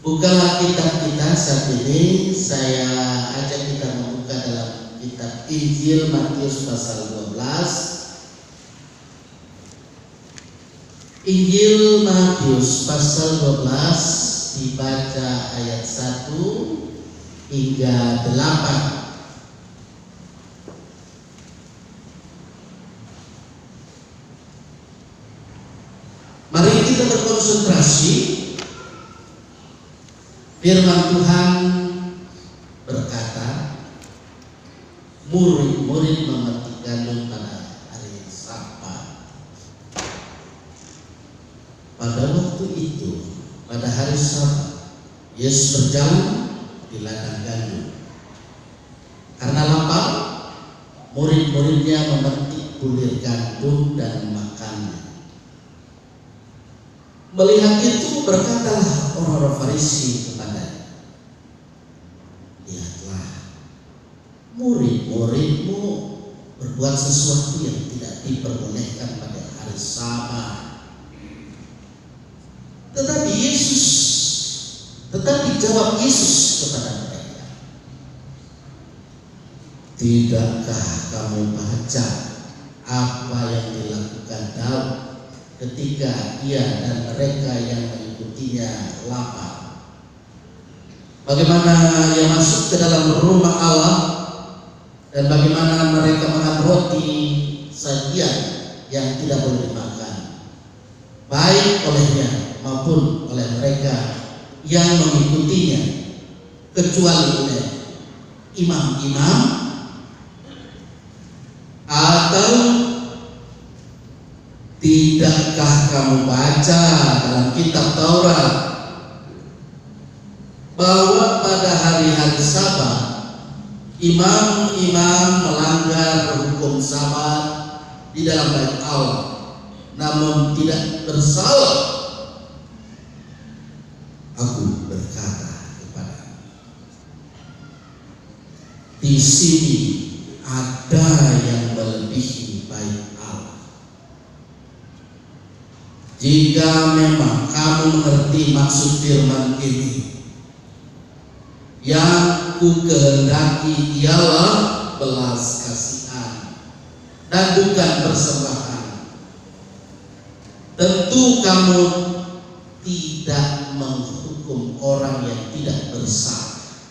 Bukalah kitab kita saat ini. Saya ajak kita membuka dalam kitab Injil Matius pasal 12. Injil Matius pasal 12 dibaca ayat 1 hingga 8. Mari kita berkonsentrasi. Firman Tuhan berkata, murid-murid memetik gandum pada hari Sabat. Pada waktu itu, pada hari Sabat, Yesus berjalan di ladang gandum. Karena lapar, murid-muridnya memetik bulir gandum dan makannya. Melihat itu, berkatalah orang-orang Farisi kepadanya, lihatlah, murid-muridmu berbuat sesuatu yang tidak diperbolehkan pada hari Sabat. Tetapi jawab Yesus kepada mereka, tidakkah kamu baca apa yang dilakukan Daud ketika ia dan mereka yang mengikutinya lapar? Bagaimana ia masuk ke dalam rumah Allah dan bagaimana mereka makan roti sajian yang tidak boleh dimakan, baik olehnya maupun oleh mereka yang mengikutinya, kecuali oleh imam-imam? Atau tidakkah kamu baca dalam kitab Taurat bahwa pada hari-hari Sabat imam-imam melanggar hukum Sabat di dalam bait Allah, namun tidak bersalah? Aku berkata kepada, di sini ada yang melebihi bait Allah. Jika memang kamu mengerti maksud firman ini, yang ku kehendaki ialah belas kasihan dan bukan persembahan, tentu kamu tidak menghukum orang yang tidak bersalah,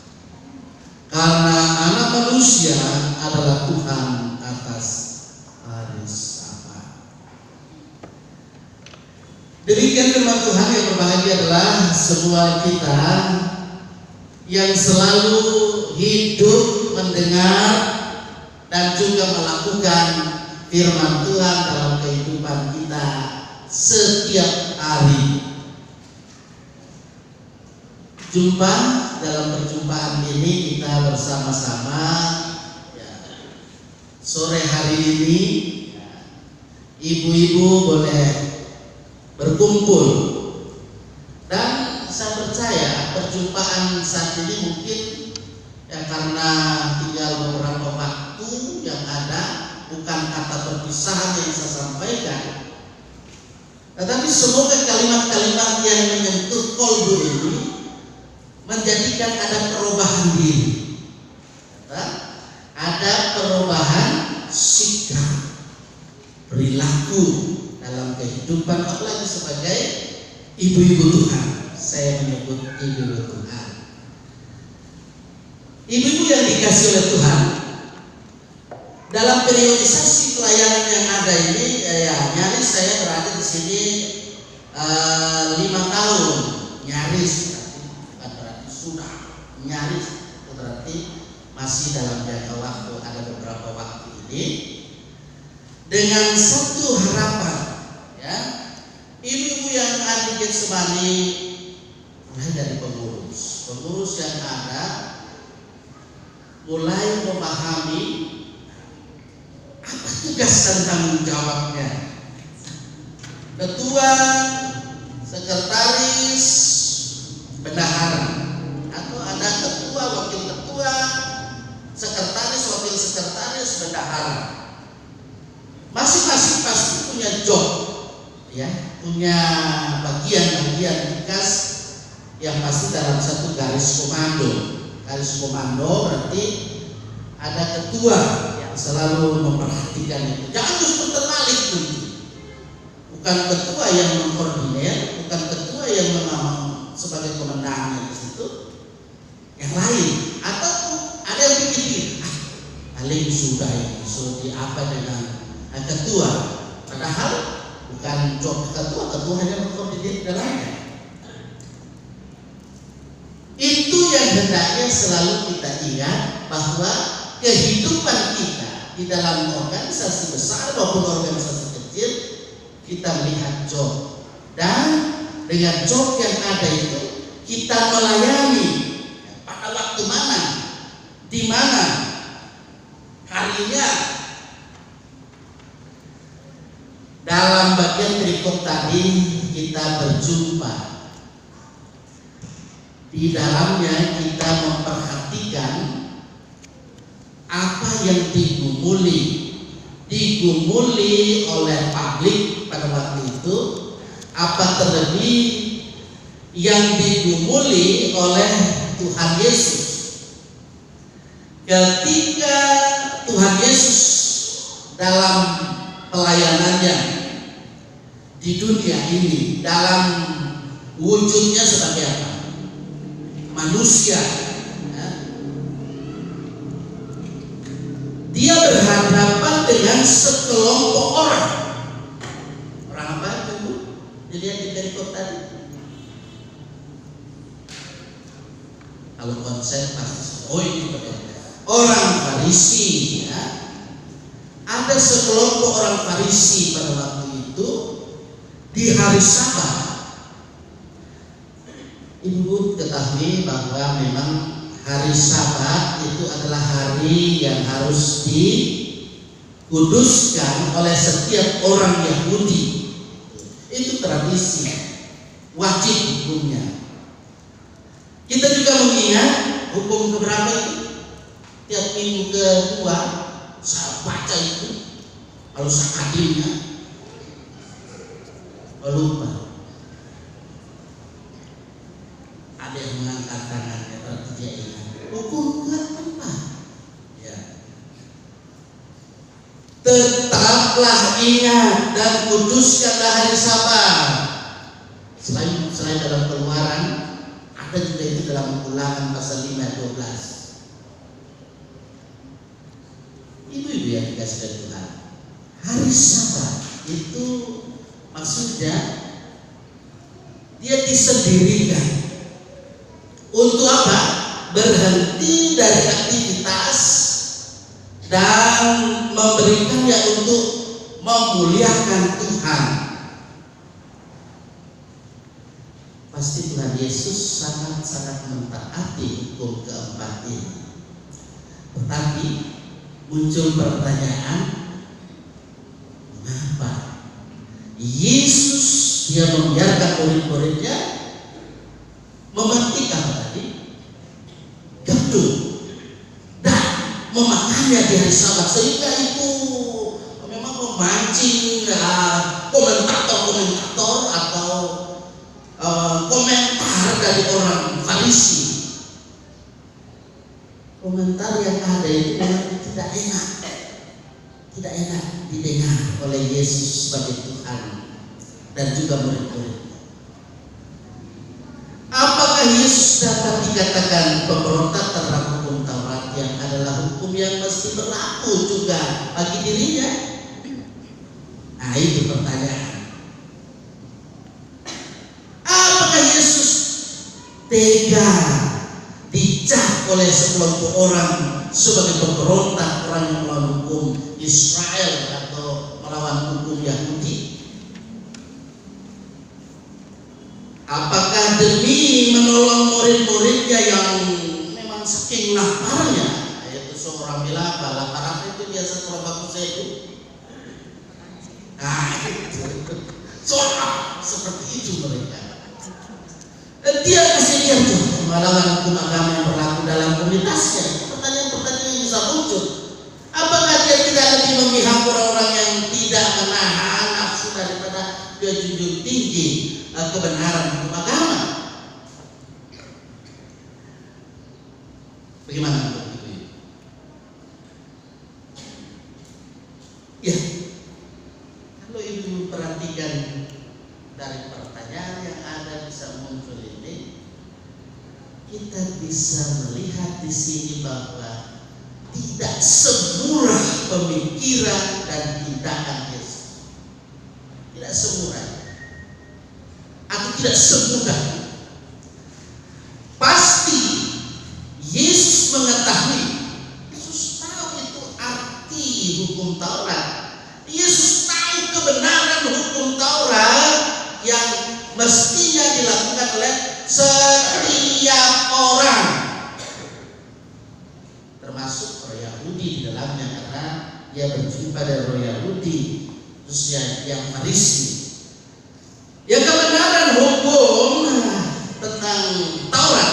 karena Anak Manusia adalah Tuhan atas hari Sabat. Demikian firman Tuhan. Yang berbahagia adalah semua kita yang selalu hidup mendengar dan juga melakukan firman Tuhan dalam kehidupan kita setiap hari. Jumpa dalam perjumpaan ini kita bersama-sama sore hari ini. Ibu-ibu boleh berkumpul, dan saya percaya perjumpaan saat ini mungkin karena tinggal beberapa waktu yang ada, bukan kata perpisahan yang saya sampaikan, tetapi semoga kalimat-kalimat yang menyentuh kolbu ini menjadikan ada perubahan diri, ada perubahan sikap, perilaku dalam kehidupan, apalagi sebagai ibu-ibu Tuhan. Saya menyebut ibu-ibu Tuhan, ibu-ibu yang dikasih oleh Tuhan. Dalam periodisasi pelayanan yang ada ini, nyaris saya berada di sini 5 tahun, nyaris. Sudah nyaris, itu berarti masih dalam jangka waktu, ada beberapa waktu ini, dengan satu harapan, ya, ibu-ibu yang ada di Getsemani, mulai dari pengurus yang ada, mulai memahami apa tugas dan tanggung jawabnya. Ketua, sekretaris, bendahara, ada ketua, wakil ketua, sekretaris, wakil sekretaris, bendahara. Masing-masing pasti punya job, ya, punya bagian tugas yang pasti dalam satu garis komando. Garis komando berarti ada ketua yang selalu memperhatikan itu. Jangan justru terbalik tuh. Bukan ketua yang mengkoordinir, bukan ketua yang memang sebagai komandannya di situ. Yang lain, atau ada yang pikir, paling sudah ini sudah apa dengan ketua. Padahal bukan job ketua hanya mengkoordinir dalamnya. Itu yang hendaknya selalu kita ingat, bahwa kehidupan kita di dalam organisasi besar maupun organisasi kecil, kita melihat job, dan dengan job yang ada itu kita melayani pada waktu mana, di mana harinya. Dalam bagian berikut tadi kita berjumpa, di dalamnya kita memperhatikan apa yang digumuli oleh publik pada waktu itu, apa terlebih yang digumuli oleh Tuhan Yesus. Ketika Tuhan Yesus dalam pelayanannya di dunia ini, dalam wujudnya sebagai apa? Manusia, ya. Dia berhadapan dengan sekelompok orang. Orang apa itu? Dilihat di perikop tadi. Kalau konsep pasti itu orang Farisi, ya. Ada sekelompok orang Farisi pada waktu itu di hari Sabat. Ibu ketahui bahwa memang hari Sabat itu adalah hari yang harus dikuduskan oleh setiap orang Yahudi. Itu tradisi, wajib hukumnya. Kita juga mengingat hukum keberapa itu? Tiap minggu kedua saya baca itu, kalau saya adilnya lupa. Ada yang mengangkat tangannya, berarti dia ingat. Hukum keempat, ya. Tetaplah ingat dan kuduskanlah hari Sabat. Selain dalam Keluaran, ada juga itu dalam Ulangan pasal 5:12. Ibu-ibu yang dikasih dari Tuhan, hari Sabat itu maksudnya dia disendirikan untuk apa? Berhenti dari aktivitas dan memberikannya untuk memuliakan Tuhan. Pasti Tuhan Yesus sangat-sangat mentaati hukum keempat ini. Tetapi muncul pertanyaan, mengapa Yesus dia membiarkan murid-muridnya memetik apa tadi? Gandum dan memakannya di hari Sabat, sehingga itu memang memancing komentator atau komentar dari orang Farisi. Komentar yang ada itu memang tidak enak didengar oleh Yesus sebagai Tuhan dan juga murid-murid. Apakah Yesus dapat dikatakan pemberontak terhadap hukum Taurat yang adalah hukum yang mesti berlaku juga bagi dirinya? Nah, itu pertanyaan. Apakah Yesus tega dicap oleh sekelompok orang sebagai pemberontak, orang yang melawan hukum Israel atau melawan hukum Yahudi? Apakah demi menolong murid-muridnya yang memang saking laparnya, yaitu seorang bilang lapar itu biasa terobak itu. Nah, seorang seperti itu mereka. Dia kasih lihat tuh melawan hukum agama yang berlaku dalam komunitasnya. Pertanyaan-pertanyaan yang bisa muncul. Apakah dia tidak lebih memihak orang-orang yang tidak menahan nafsu daripada dia junjung tinggi kebenaran hukum agama? Bagaimana menurut itu? Ya, kalau ibu perhatikan dari pertanyaan yang ada bisa muncul ini, kita bisa melihat di sini bahwa tidak semurah pemikiran dan tindakan Yesus. Tidak semurah atau tidak semudah. Pasti Yesus mengetahui, Yesus tahu itu arti hukum Taurat. Yesus tahu kebenaran hukum Taurat yang mestinya dilakukan oleh setiap orang, termasuk orang Yahudi di dalamnya, karena dia berjumpa dengan orang Yahudi, khususnya yang Farisi. Ya, kebenaran hukum tentang Taurat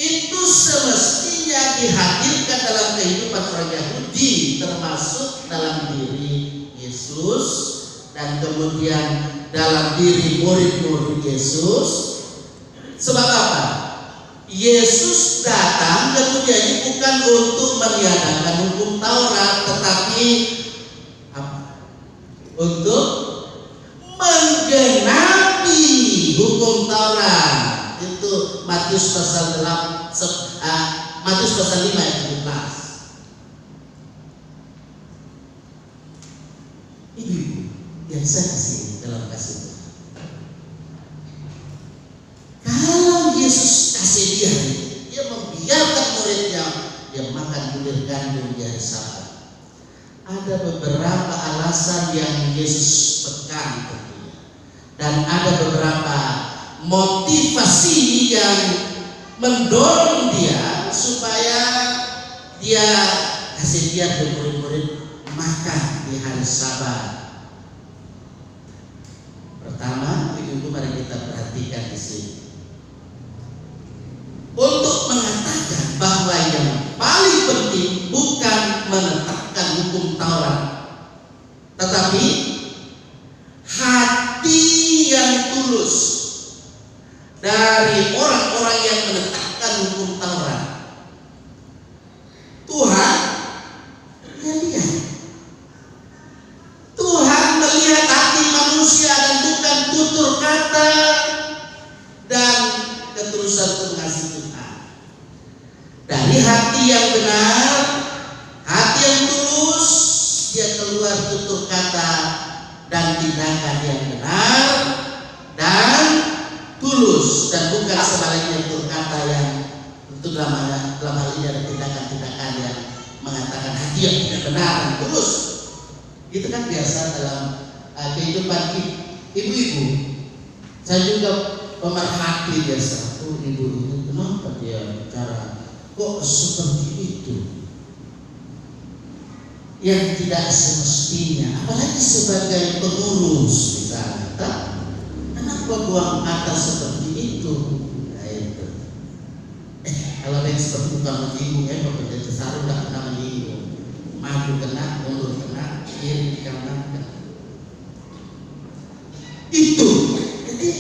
itu semestinya dihadirkan dalam kehidupan orang Yahudi, termasuk dalam diri Yesus dan kemudian dalam diri murid-murid Yesus. Sebab apa? Yesus datang kemudian bukan untuk meniadakan hukum Taurat, tetapi apa? Untuk menggenapi hukum Taurat. Itu Matius pasal 5 ayat 17. Ini yang saya kasih dalam kasih Tuhan. Kalau Yesus kasih dia membiarkan muridnya dia makan bulir gandum di hari Sabat. Ada beberapa alasan yang Yesus pegang tentunya, dan ada beberapa motivasi yang mendorong dia supaya dia kasih dia murid-murid makan di hari Sabat. Pertama, ibu mari kita perhatikan di sini. Untuk mengatakan bahwa yang paling penting bukan menetapkan hukum Taurat, tetapi hati yang tulus dari orang-orang yang menetapkan hukum Taurat. Tuhan lihat. Tuhan melihat hati manusia dan bukan tutur kata dan ketulusan mengasihi Tuhan. Dari hati yang benar, hati yang tulus, dia keluar tutur kata dan tindakan yang benar dan tulus, dan bukan sebaliknya tutur kata yang itu dalam hal ini ada tindakan-tindakan yang mengatakan hati yang tidak benar dan tulus. Itu kan biasa dalam kehidupan ibu-ibu. Saya juga pemerhati biasa. Oh, ibu ini kenapa dia bicara kok seperti itu? Yang tidak semestinya, apalagi sebagai pengurus misalnya. Kenapa buang kata seperti itu? Nah, itu. Kalau ada yang seperti bukan menyinggung, kalau dia sesarung nggak pernah menyinggung. Maju kena, mundur kena, kiri kanan kena. Itu. Jadi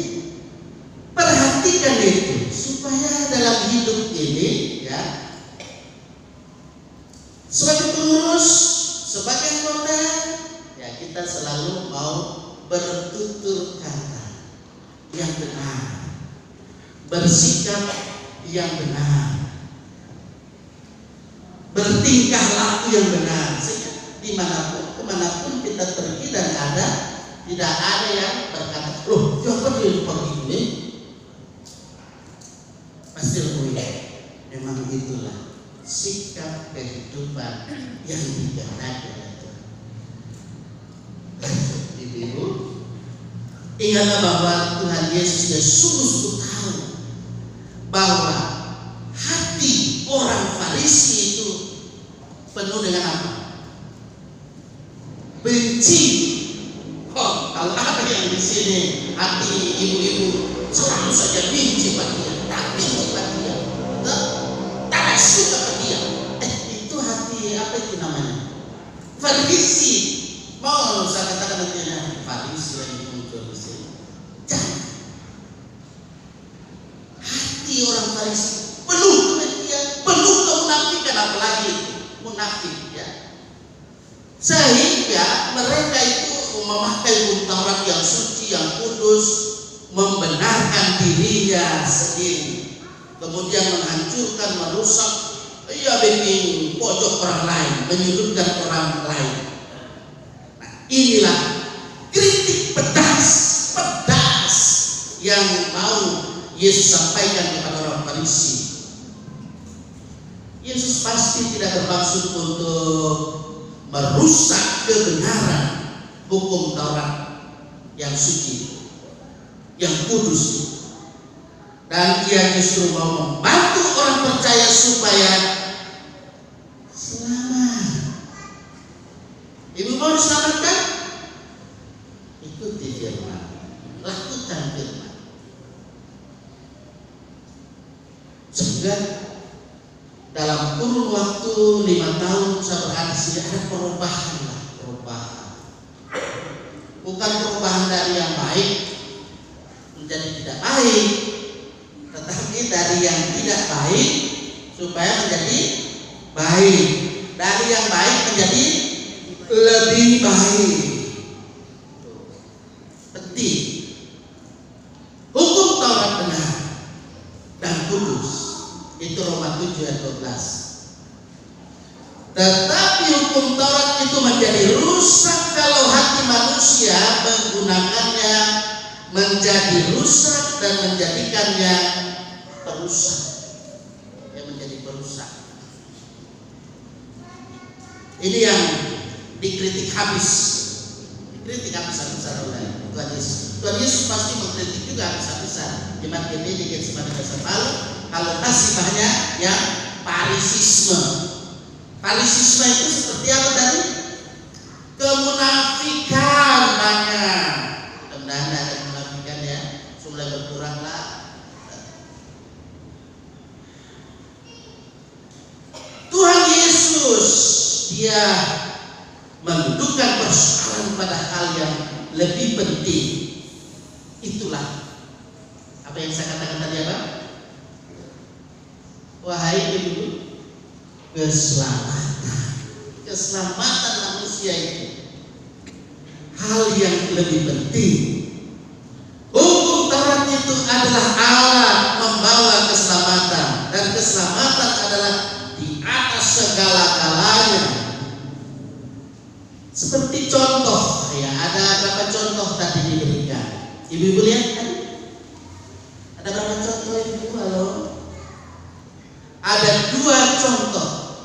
perhatikan itu supaya dalam hidup ini, ya, sebagai pengurus, sebagai anggota, ya kita selalu mau bertutur kata yang benar, bersikap yang benar, bertingkah laku yang benar, sehingga dimanapun kemanapun kita pergi dan ada, tidak ada yang berkata, loh siapa dia seperti ini? Pasti lebih. Memang itulah sikap kehidupan yang digenapi oleh Tuhan. Ibu, ingatlah bahwa Tuhan Yesus dia sungguh-sungguh tahu bahwa hati orang Farisi itu penuh dengan apa? Benci. Oh, kalau ada yang di sini hati ibu-ibu selalu saja benci pada dia, tak benci pada dia, tak suka pada dia. Itu hati apa itu namanya? Farisi. Mau saya katakan nantinya Farisi yang muncul di sini. Jangan. Hati orang Farisi penuh kebencian. munafik ya. Sehingga mereka itu memakai hukum Taurat yang suci, yang kudus, membenarkan dirinya sendiri, kemudian menghancurkan, merusak, bikin pojok orang lain, menyudutkan orang lain. Nah, inilah kritik pedas yang mau Yesus sampaikan kepada orang Farisi. Yesus pasti tidak bermaksud untuk merusak kebenaran hukum Taurat yang suci, yang kudus, dan Ia justru mau membantu orang percaya supaya selamat. Ibu mau diselamatkan? Ikuti firman, lakukan firman. Sehingga dalam kurun waktu 5 tahun saya berada di sini ada perubahan. Bukan perubahan dari yang baik menjadi tidak baik, tetapi dari yang tidak baik supaya menjadi baik, dari yang baik menjadi lebih baik. Penting. Hukum Taurat benar dan kudus. Itu Roma 7 ayat 12. Tetapi hukum Taurat itu menjadi rusak kalau hati manusia menggunakannya menjadi rusak dan menjadikannya perusak. Ya, menjadi perusak. Ini yang dikritik habis. Dikritik habis-habisan oleh Tuhan Yesus. Tuhan Yesus pasti mengkritik juga habis-habisan. Di Matius di Getsemani kalau masih banyak yang parisisme. Parisisme itu seperti apa tadi? Kemunafikan banyak. Mudah-mudahan ada kemunafikan ya, mulai berkurang lah. Tuhan Yesus Dia mendudukkan persoalan pada hal yang lebih penting. Itulah apa yang saya katakan tadi apa? Wahai ibu, keselamatan manusia itu hal yang lebih penting. Hukum Taurat itu adalah alat membawa keselamatan, dan keselamatan adalah di atas segala-galanya. Seperti contoh ya, ada berapa contoh tadi diberikan? Ibu-ibu lihat kan? Ada berapa contoh ibu? Halo? Ada 2 contoh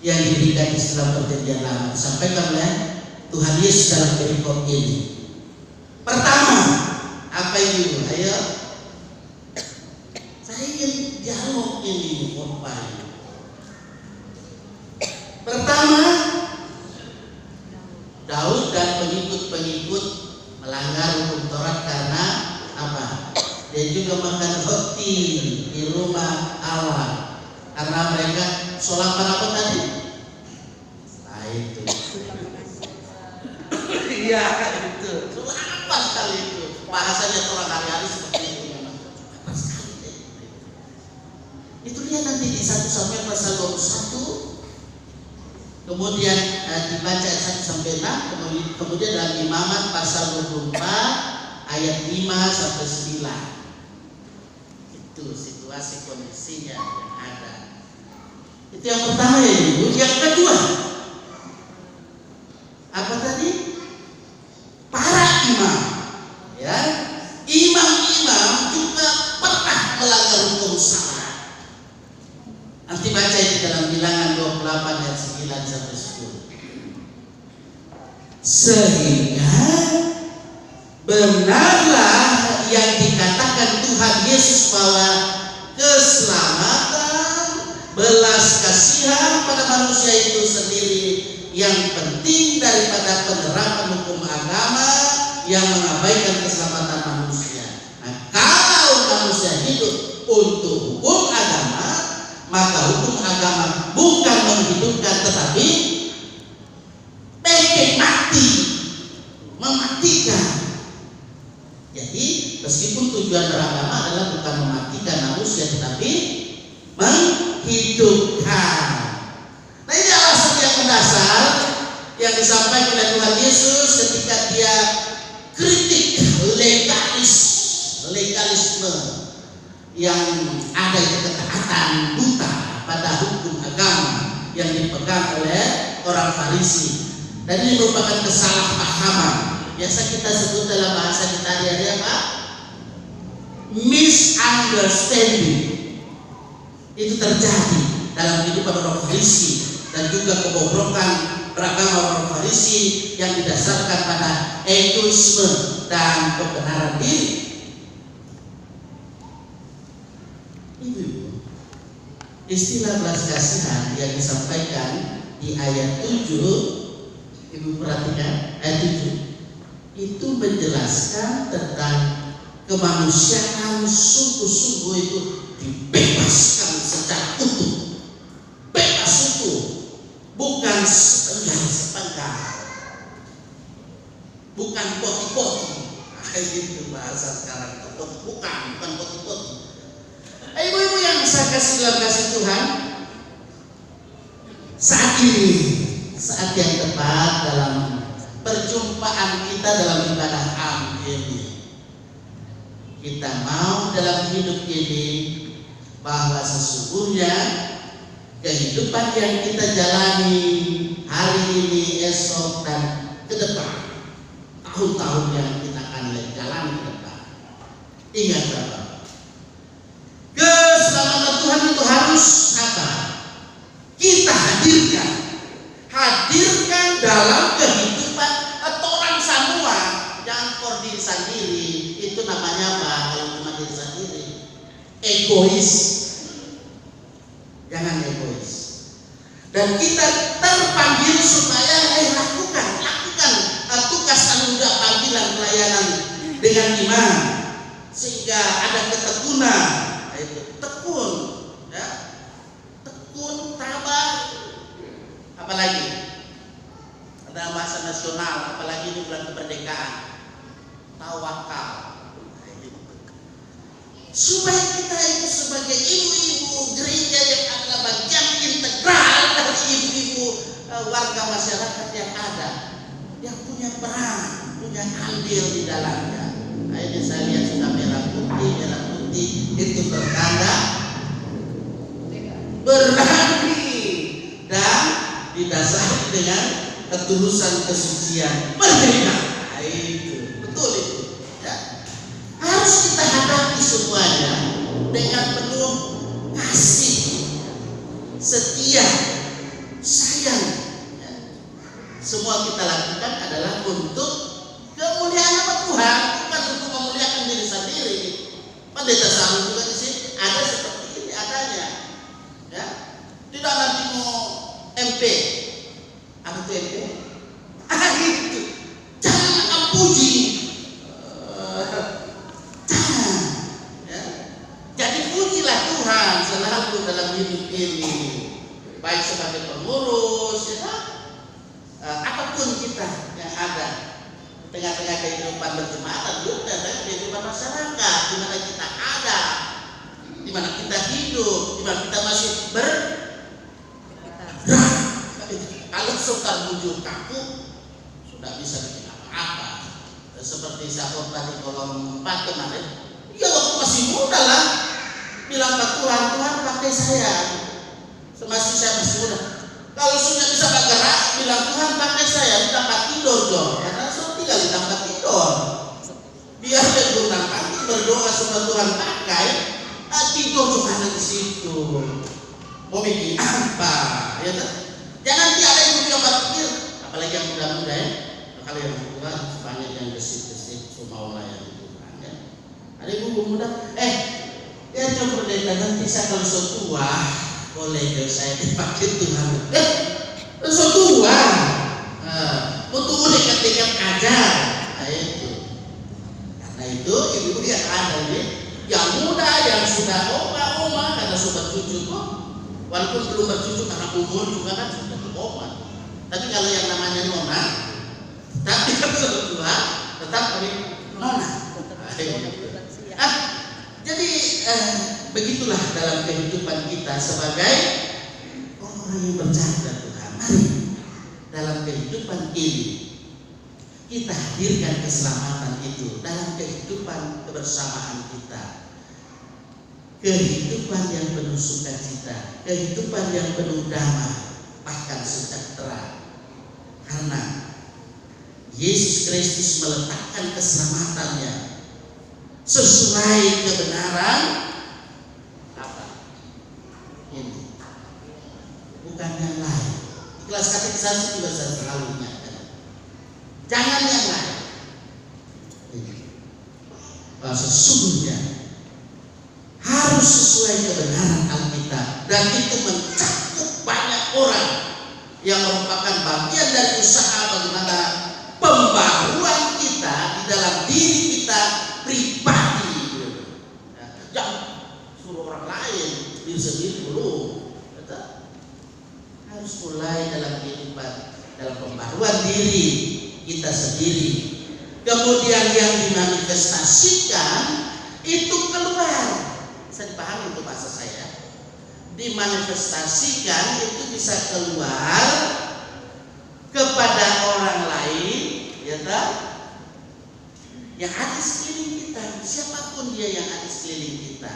yang diberikan di dalam Perjanjian Lama disampaikan oleh Tuhan Yesus dalam perikop ini. Pertama, apa itu? Ayo, saya ingin dialog ini Bapak. Pertama, Daud dan pengikut-pengikut melanggar hukum Taurat karena apa? Dia juga makan roti di rumah Allah. Karena mereka sholat apa tadi? Nah itu. Iya itu. Apa sekali itu? Bahasanya orang hari-hari seperti itu memang. Apa sekali deh. Itu dia nanti di 1 Samuel pasal 21. Kemudian dibaca 1 sampai 6. Kemudian dalam Imamat pasal 24 ayat 5 sampai 9. Itu situasi kondisinya yang ada. Itu yang pertama ya ibu. Yang kedua, apa tadi? Para imam, ya, imam-imam juga pernah melanggar hukum Taurat. Nanti baca itu dalam Bilangan 28 ayat 9 sampai 10. Sehingga benarlah yang dikatakan Tuhan Yesus bahwa keselamatan, belas kasihan pada manusia itu sendiri yang penting daripada penerapan hukum agama yang mengabaikan keselamatan manusia. Nah, kalau manusia hidup untuk hukum agama, maka hukum agama bukan menghidupkan tetapi bikin mati, mematikan. Jadi meskipun tujuan beragama adalah bukan mematikan manusia tetapi menghidupkan. Nah ini alasan dasar yang disampaikan oleh Tuhan Yesus ketika dia kritik legalisme yang ada itu ketaatan buta pada hukum agama yang dipegang oleh orang Farisi. Dan ini merupakan kesalahpahaman. Biasa kita sebut dalam bahasa kita hari-hari apa? Misunderstanding. Itu terjadi dalam kehidupan orang Farisi dan juga kebobrokan beragama orang Farisi yang didasarkan pada egoisme dan kebenaran diri. Istilah belas kasihan yang disampaikan di ayat 7, Ibu perhatikan ayat 7, itu menjelaskan tentang kemanusiaan sungguh-sungguh itu dibebaskan secara utuh, bebas utuh, bukan sepenggal, bukan poti-poti. Itu bahasa sekarang, bukan poti-poti. Ibu-ibu yang saya kasih dalam kasih Tuhan, saat ini saat yang tepat dalam perjumpaan kita dalam ibadah am ini, kita mau dalam hidup ini bahwa sesungguhnya kehidupan yang kita jalani hari ini, esok dan ke depan, tahun-tahun yang kita akan jalani ke depan, ingat Bapak, keselamatan Tuhan itu harus apa? Kita hadirkan dalam kehidupan orang semua. Jangan for diri sendiri. Itu namanya apa? Kalau cuma diri sendiri, egois. Jangan egois. Dan kita terpanggil supaya lakukan tugas tanggung jawab panggilan pelayanan dengan iman, sehingga ada ketekunan. Tekun, ya, tekun, tabah, apalagi ada bahasa nasional, apalagi ini bulan kemerdekaan, tawakal, supaya kita itu sebagai ibu-ibu gereja yang adalah bagian integral dari ibu-ibu warga masyarakat yang ada, yang punya peran, punya andil di dalamnya. Nah, ini saya lihat sudah merah putih itu bertanda berani dan didasari dengan ketulusan kesucian merdeka. Nah, itu betul itu, ya. Harus kita hadapi semuanya dengan penuh kasih, setia, sayang, ya. Semua kita lakukan adalah untuk kemuliaan nama Tuhan, bukan untuk memuliakan diri sendiri. Pendeta Sarung juga di sini ada seperti ini adanya, ya. Tidak nanti mau MP, apa itu MP? Itu jangan kamu puji, jangan, ya. Jadi pujilah Tuhan selalu dalam hidup ini, baik sebagai pengurus, ya, apapun kita yang ada tengah-tengah kehidupan berjemaat juga dan kehidupan masyarakat, di mana kita ada, di mana kita hidup, di mana kita masih kalau suka bujuk kaku sudah bisa bikin apa-apa. Seperti saya tadi kolom 4 kemarin, ya waktu masih muda lah, bilang ke Tuhan pakai saya, semasa saya masih muda. Kalau sudah bisa bergerak, bilang Tuhan pakai saya, tempat tidur dong, karena tinggal di tempat tidur. Biar dia gunakan kaki berdoa supaya Tuhan pakai, tidur cuma di situ. Mau bikin apa? Ya kan? Jangan tiada yang punya berpikir, apalagi yang muda-muda ya. Kalau yang tua banyak yang gesit-gesit semua yang Tuhan ya. Ada ibu muda, ya coba deh nanti saya kalau so tua, boleh saya dipakai Tuhan. So tua. Untuk dekat-dekat ajar, nah itu. Karena itu ibu yang ada ini, yang muda yang sudah oma karena sudah bercucu kok, walaupun belum bercucu karena umur juga kan sudah oma. Tapi kalau yang namanya nona, tapi kalau sudah tua tetap nona. Jadi begitulah dalam kehidupan kita sebagai orang yang berjaga Tuhan. Mari dalam kehidupan ini kita hadirkan keselamatan itu dalam kehidupan kebersamaan kita, kehidupan yang penuh sukacita, kehidupan yang penuh damai, bahkan sejahtera, karena Yesus Kristus meletakkan keselamatannya sesuai kebenaran apa? Ini bukan yang lain. Kelas katekisasi juga saya selalu ingatkan, jangan yang lain. Bahwa sesungguhnya harus sesuai kebenaran Alkitab, dan itu mencakup banyak orang yang merupakan bagian dari usaha bagaimana pembaruan kita di dalam diri kita pribadi. Jangan suruh orang lain, diri sendiri dulu. Harus mulai dalam kehidupan, dalam pembaruan diri kita sendiri. Kemudian yang dimanifestasikan itu keluar. Bisa dipahami untuk bahasa saya. Dimanifestasikan itu bisa keluar kepada orang lain, ya tak? Yang ada di sekeliling kita, siapapun dia yang ada di sekeliling kita,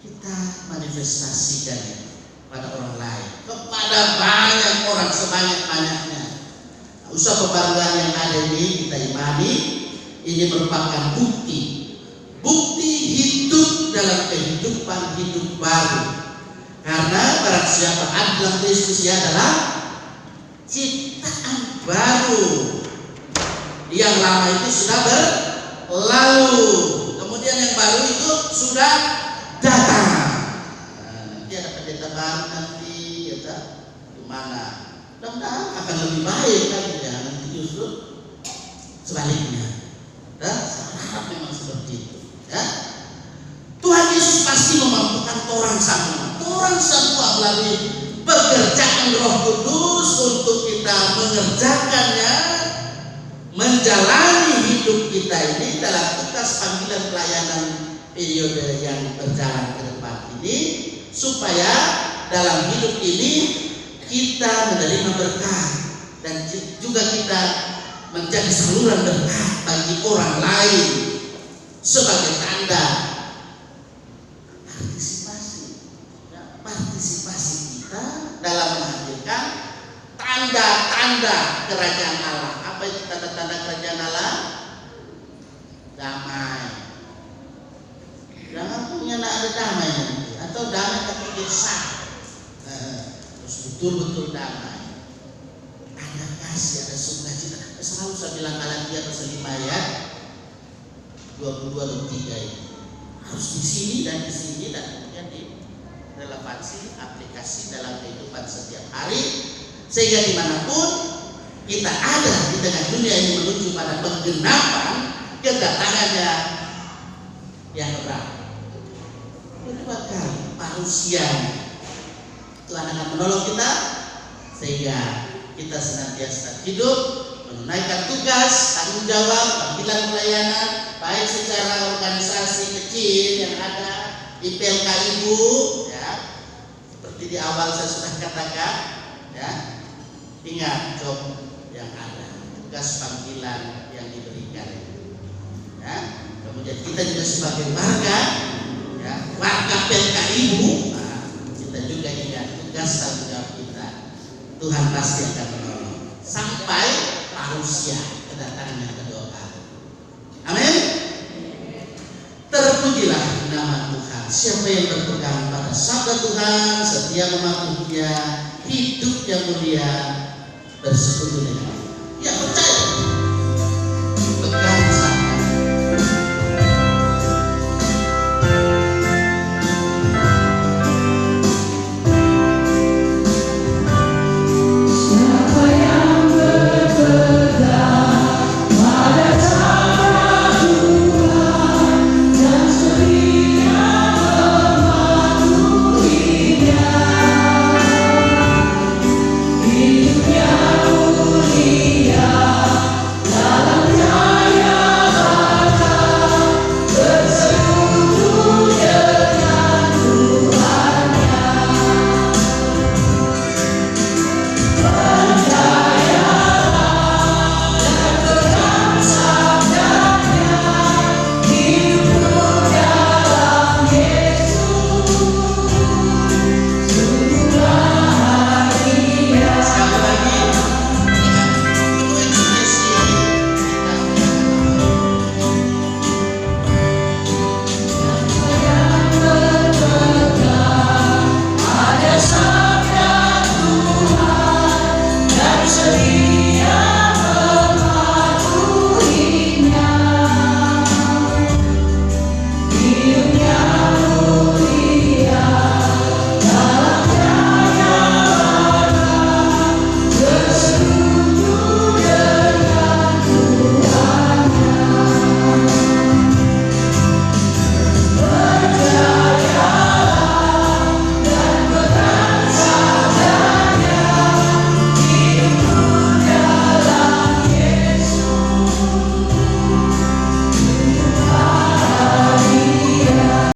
kita manifestasikan itu pada orang lain, kepada banyak orang, sebanyak-banyaknya. Usaha pembaruan yang ada ini kita imani, ini merupakan bukti hidup dalam kehidupan hidup baru. Karena barang siapa ada dalam Kristus, dia adalah ciptaan baru. Yang lama itu sudah berlalu, kemudian yang baru itu sudah datang. Nanti ada pendeta baru nanti, ya gimana? Mudah-mudahan akan lebih baik kan, ya. Nanti justru sebaliknya. Saya harap memang seperti itu. Ya. Tuhan Yesus pasti memampukan orang semua melalui pekerjaan Roh Kudus untuk kita mengerjakannya, menjalani hidup kita ini dalam tugas panggilan pelayanan periode yang berjalan ke depan ini, supaya dalam hidup ini kita menerima berkat dan juga kita menjadi saluran berkat bagi orang lain sebagai tanda partisipasi kita dalam menghadirkan tanda-tanda kerajaan Allah. Apa itu tanda-tanda kerajaan Allah? Damai. Jangan punya ada damai nanti, atau damai tapi gesak. Terus betul-betul damai. Ada kasih, ada sukacita. Selalu saya bilang Galatia pasal 5 ayat 22-23 ini. Harus di sini dan kemudian di relevansi aplikasi dalam kehidupan setiap hari, sehingga dimanapun kita ada di tengah dunia ini menuju pada penggenapan kedatangannya yang keberapa. Kedua kali parusia Tuhan akan menolong kita sehingga kita senantiasa hidup menunaikan tugas, tanggung jawab, panggilan pelayanan, baik secara organisasi kecil yang ada di PLK Ibu, ya, seperti di awal saya sudah katakan, ya, ingat job yang ada, tugas panggilan yang diberikan, ya. Kemudian kita juga sebagai warga, ya, warga PLK Ibu, nah, kita juga ingat tugas tanggung jawab kita. Tuhan pasti akan menolong sampai parusia kedatangannya kedua kali. Amin. Terpujilah nama Tuhan. Siapa yang berpegang pada sabda Tuhan, setia mematuhinya, hidup yang mulia, bersekutu dengan Dia. Ya, percaya.